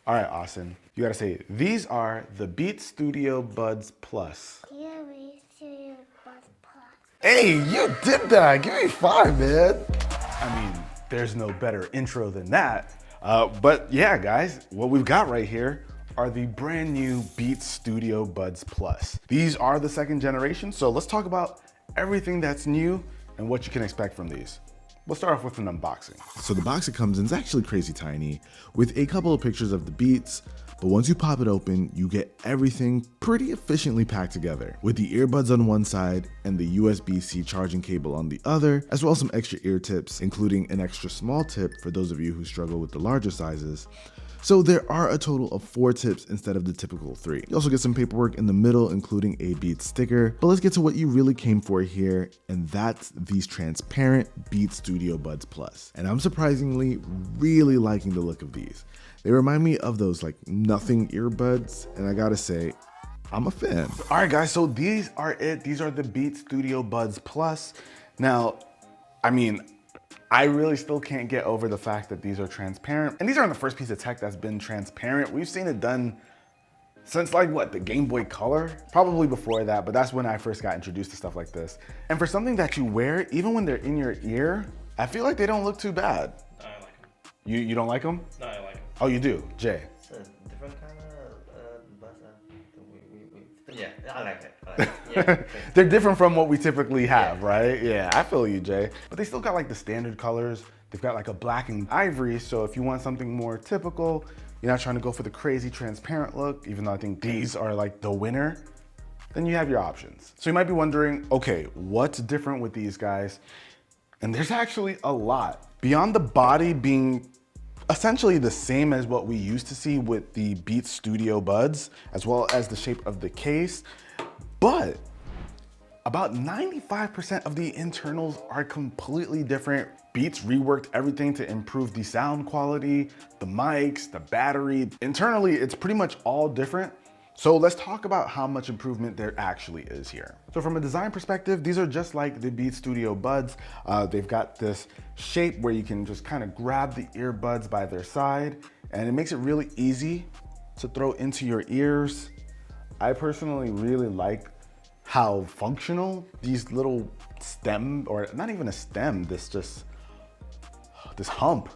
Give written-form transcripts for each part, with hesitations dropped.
All right, Austin, you gotta say, these are the Beats Studio Buds Plus. Hey, you did that. Give me 5, man. I mean, there's no better intro than that. But yeah, guys, what we've got right here are the brand new Beats Studio Buds Plus. These are the second generation, so let's talk about everything that's new and what you can expect from these. We'll start off with an unboxing. So the box it comes in is actually crazy tiny with a couple of pictures of the Beats, but once you pop it open, you get everything pretty efficiently packed together with the earbuds on one side and the USB-C charging cable on the other, as well as some extra ear tips, including an extra small tip for those of you who struggle with the larger sizes. So there are a total of 4 tips instead of the typical 3. You also get some paperwork in the middle, including a Beats sticker. But let's get to what you really came for here, and that's these transparent Beats Studio Buds Plus. And I'm surprisingly really liking the look of these. They remind me of those like nothing earbuds, and I gotta say, I'm a fan. All right, guys, so these are it. These are the Beats Studio Buds Plus. Now, I mean, I really still can't get over the fact that these are transparent. And these aren't the first piece of tech that's been transparent. We've seen it done since like what, the Game Boy Color? Probably before that, but that's when I first got introduced to stuff like this. And for something that you wear, even when they're in your ear, I feel like they don't look too bad. No, I like them. You don't like them? No, I like them. Oh, you do? Jay? It's a different kind of buzz. Yeah, I like it. I like it. Yeah. They're different from what we typically have, right? Yeah, I feel you, Jay. But they still got like the standard colors. They've got like a black and ivory, so if you want something more typical, you're not trying to go for the crazy transparent look, even though I think these are like the winner, then you have your options. So you might be wondering, okay, what's different with these guys? And there's actually a lot. Beyond the body being essentially the same as what we used to see with the Beats Studio Buds, as well as the shape of the case, but about 95% of the internals are completely different. Beats reworked everything to improve the sound quality, the mics, the battery. Internally, it's pretty much all different. So let's talk about how much improvement there actually is here. So from a design perspective, these are just like the Beats Studio Buds. They've got this shape where you can just kind of grab the earbuds by their side, and it makes it really easy to throw into your ears. I personally really like how functional these little stem, or not even a stem, this hump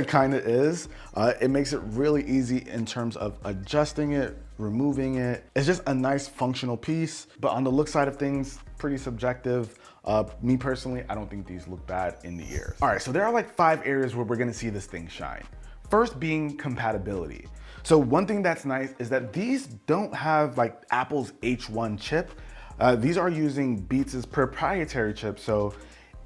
kind of is. It makes it really easy in terms of adjusting it, removing it. It's just a nice functional piece, but on the look side of things, pretty subjective. Me personally, I don't think these look bad in the ears. All right, so there are like 5 areas where we're gonna see this thing shine. First being compatibility. So one thing that's nice is that these don't have like Apple's H1 chip. These are using Beats' proprietary chip, so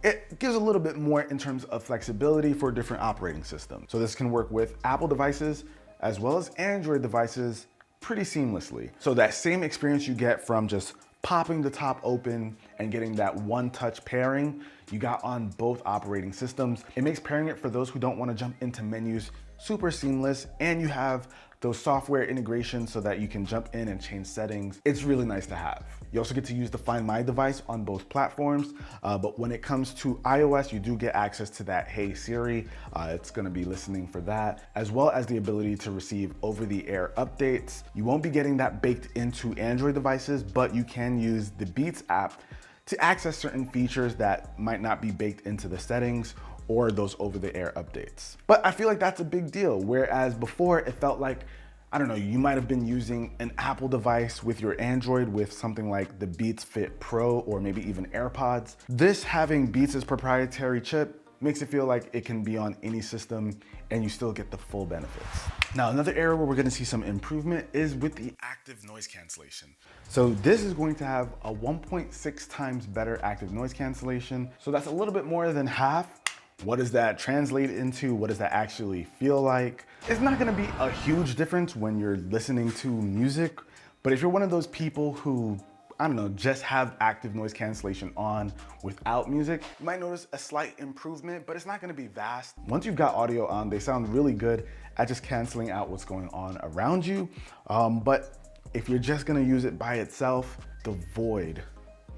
it gives a little bit more in terms of flexibility for different operating systems. So this can work with Apple devices as well as Android devices pretty seamlessly. So that same experience you get from just popping the top open and getting that one-touch pairing, you got on both operating systems. It makes pairing it for those who don't want to jump into menus super seamless, and you have those software integrations so that you can jump in and change settings. It's really nice to have. You also get to use the Find My device on both platforms, but when it comes to iOS, you do get access to that Hey Siri. It's gonna be listening for that, as well as the ability to receive over-the-air updates. You won't be getting that baked into Android devices, but you can use the Beats app to access certain features that might not be baked into the settings or those over-the-air updates. But I feel like that's a big deal, whereas before it felt like, I don't know, you might have been using an Apple device with your Android with something like the Beats Fit Pro or maybe even AirPods. This having Beats' proprietary chip makes it feel like it can be on any system and you still get the full benefits. Now, another area where we're gonna see some improvement is with the active noise cancellation. So this is going to have a 1.6 times better active noise cancellation. So that's a little bit more than half. What does that translate into? What does that actually feel like? It's not gonna be a huge difference when you're listening to music, but if you're one of those people who, I don't know, just have active noise cancellation on without music, you might notice a slight improvement, but it's not gonna be vast. Once you've got audio on, they sound really good at just canceling out what's going on around you. But if you're just gonna use it by itself, the void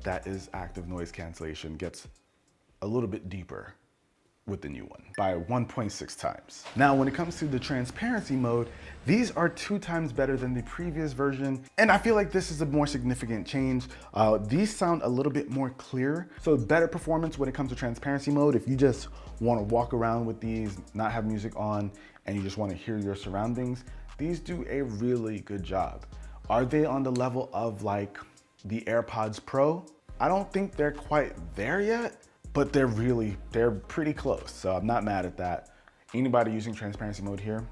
that is active noise cancellation gets a little bit deeper. with the new one by 1.6 times. Now, when it comes to the transparency mode, these are 2 times better than the previous version, and I feel like this is a more significant change. These sound a little bit more clear, so better performance when it comes to transparency mode. If you just want to walk around with these, not have music on, and you just want to hear your surroundings, these do a really good job. Are they on the level of like the AirPods Pro? I don't think they're quite there yet, but they're pretty close. So I'm not mad at that. Anybody using transparency mode here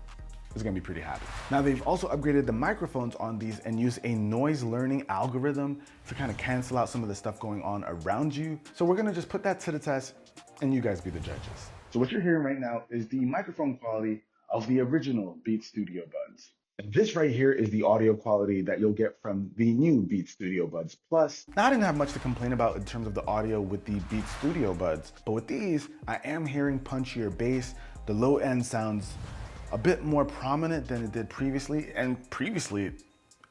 is gonna be pretty happy. Now they've also upgraded the microphones on these and use a noise learning algorithm to kind of cancel out some of the stuff going on around you. So we're gonna just put that to the test and you guys be the judges. So what you're hearing right now is the microphone quality of the original Beats Studio Buds. And this right here is the audio quality that you'll get from the new Beats Studio Buds Plus. Now, I didn't have much to complain about in terms of the audio with the Beats Studio Buds, but with these, I am hearing punchier bass. The low end sounds a bit more prominent than it did previously, and previously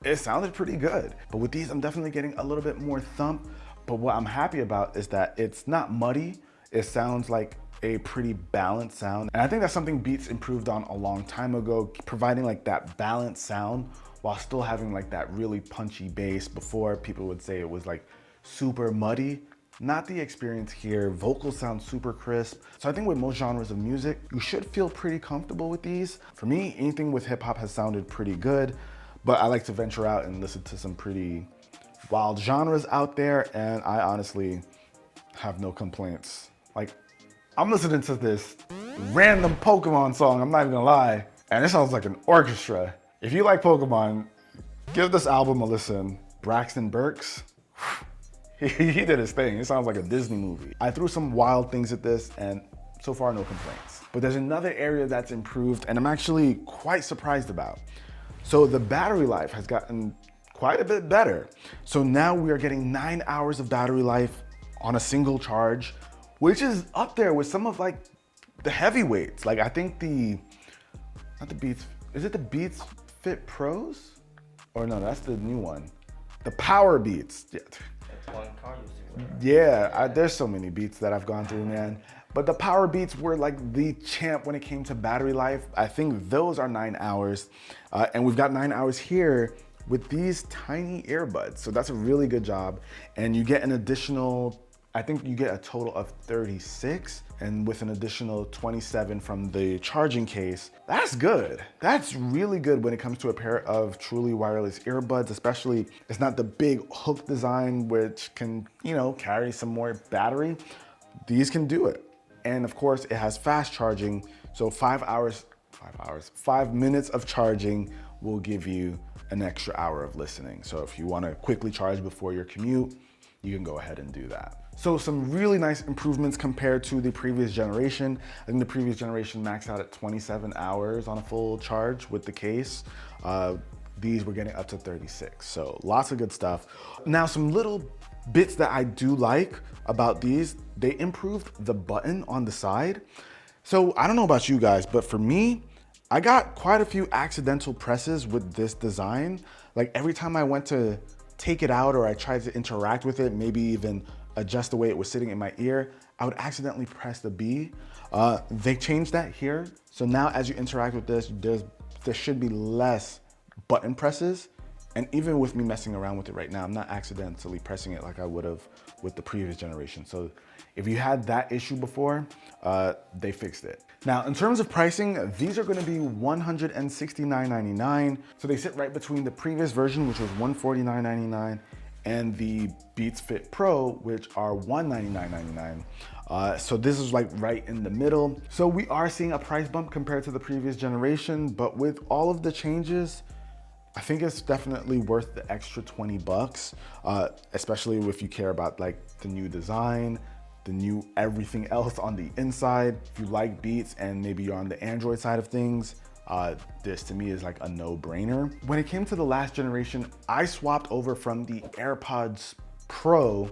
it sounded pretty good. But with these, I'm definitely getting a little bit more thump. But what I'm happy about is that it's not muddy. It sounds like a pretty balanced sound. And I think that's something Beats improved on a long time ago, providing like that balanced sound while still having like that really punchy bass. Before, people would say it was like super muddy. Not the experience here. Vocals sound super crisp. So I think with most genres of music, you should feel pretty comfortable with these. For me, anything with hip hop has sounded pretty good, but I like to venture out and listen to some pretty wild genres out there, and I honestly have no complaints. Like, I'm listening to this random Pokemon song, I'm not even gonna lie, and it sounds like an orchestra. If you like Pokemon, give this album a listen. Braxton Burks, he did his thing. It sounds like a Disney movie. I threw some wild things at this, and so far, no complaints. But there's another area that's improved, and I'm actually quite surprised about. So the battery life has gotten quite a bit better. So now we are getting 9 hours of battery life on a single charge, which is up there with some of like the heavyweights. Like I think not the Beats, is it the Beats Fit Pros? Or no, that's the new one. The Power Beats. Yeah. One car using Yeah, there's so many Beats that I've gone through, man. But the Power Beats were like the champ when it came to battery life. I think those are 9 hours. And we've got 9 hours here with these tiny earbuds. So that's a really good job. And you get an additional, I think you get a total of 36, and with an additional 27 from the charging case. That's good. That's really good when it comes to a pair of truly wireless earbuds, especially it's not the big hook design, which can, carry some more battery. These can do it. And of course it has fast charging. So 5 minutes of charging will give you an extra hour of listening. So if you want to quickly charge before your commute, you can go ahead and do that. So some really nice improvements compared to the previous generation. I think the previous generation maxed out at 27 hours on a full charge with the case. These were getting up to 36. So lots of good stuff. Now some little bits that I do like about these, they improved the button on the side. So I don't know about you guys, but for me, I got quite a few accidental presses with this design. Like every time I went to take it out or I tried to interact with it, maybe even adjust the way it was sitting in my ear, I would accidentally press the B. They changed that here. So now as you interact with this, there should be less button presses. And even with me messing around with it right now, I'm not accidentally pressing it like I would have with the previous generation. So if you had that issue before, they fixed it. Now, in terms of pricing, these are gonna be $169.99. So they sit right between the previous version, which was $149.99, and the Beats Fit Pro, which are $199.99. So this is like right in the middle. So we are seeing a price bump compared to the previous generation, but with all of the changes, I think it's definitely worth the extra 20 bucks, especially if you care about like the new design, the new everything else on the inside. If you like Beats and maybe you're on the Android side of things, this to me is like a no-brainer. When it came to the last generation, I swapped over from the AirPods Pro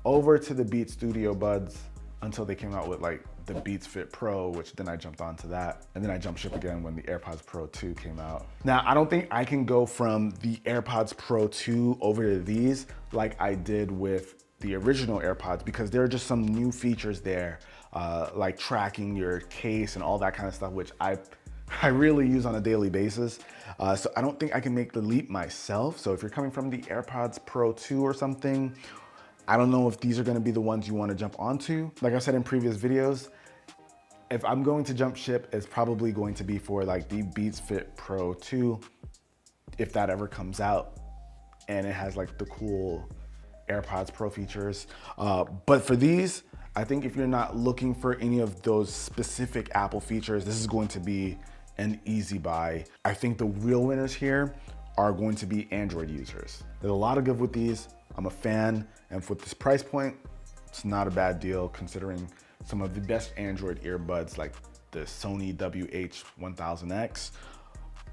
over to the Beats Studio Buds until they came out with like the Beats Fit Pro, which then I jumped onto that. And then I jumped ship again when the AirPods Pro 2 came out. Now, I don't think I can go from the AirPods Pro 2 over to these like I did with the original AirPods, because there are just some new features there like tracking your case and all that kind of stuff, which I really use on a daily basis. So I don't think I can make the leap myself. So if you're coming from the AirPods Pro 2 or something, I don't know if these are gonna be the ones you wanna jump onto. Like I said in previous videos, if I'm going to jump ship, it's probably going to be for like the Beats Fit Pro 2, if that ever comes out, and it has like the cool AirPods Pro features. But for these, I think if you're not looking for any of those specific Apple features, this is going to be an easy buy. I think the real winners here are going to be Android users. There's a lot of good with these. I'm a fan, and with this price point, it's not a bad deal considering some of the best Android earbuds like the Sony WH-1000X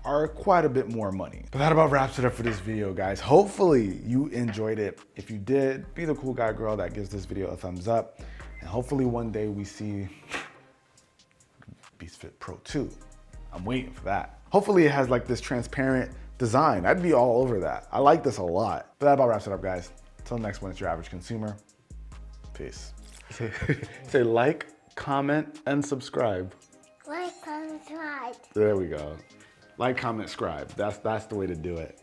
are quite a bit more money. But that about wraps it up for this video, guys. Hopefully you enjoyed it. If you did, be the cool guy, girl that gives this video a thumbs up. And hopefully one day we see Beats Fit Pro 2. I'm waiting for that. Hopefully it has like this transparent design. I'd be all over that. I like this a lot. But that about wraps it up, guys. Until next one, it's your average consumer. Peace. Say like, comment, and subscribe. Like, subscribe. There we go. Like, comment, subscribe. That's the way to do it.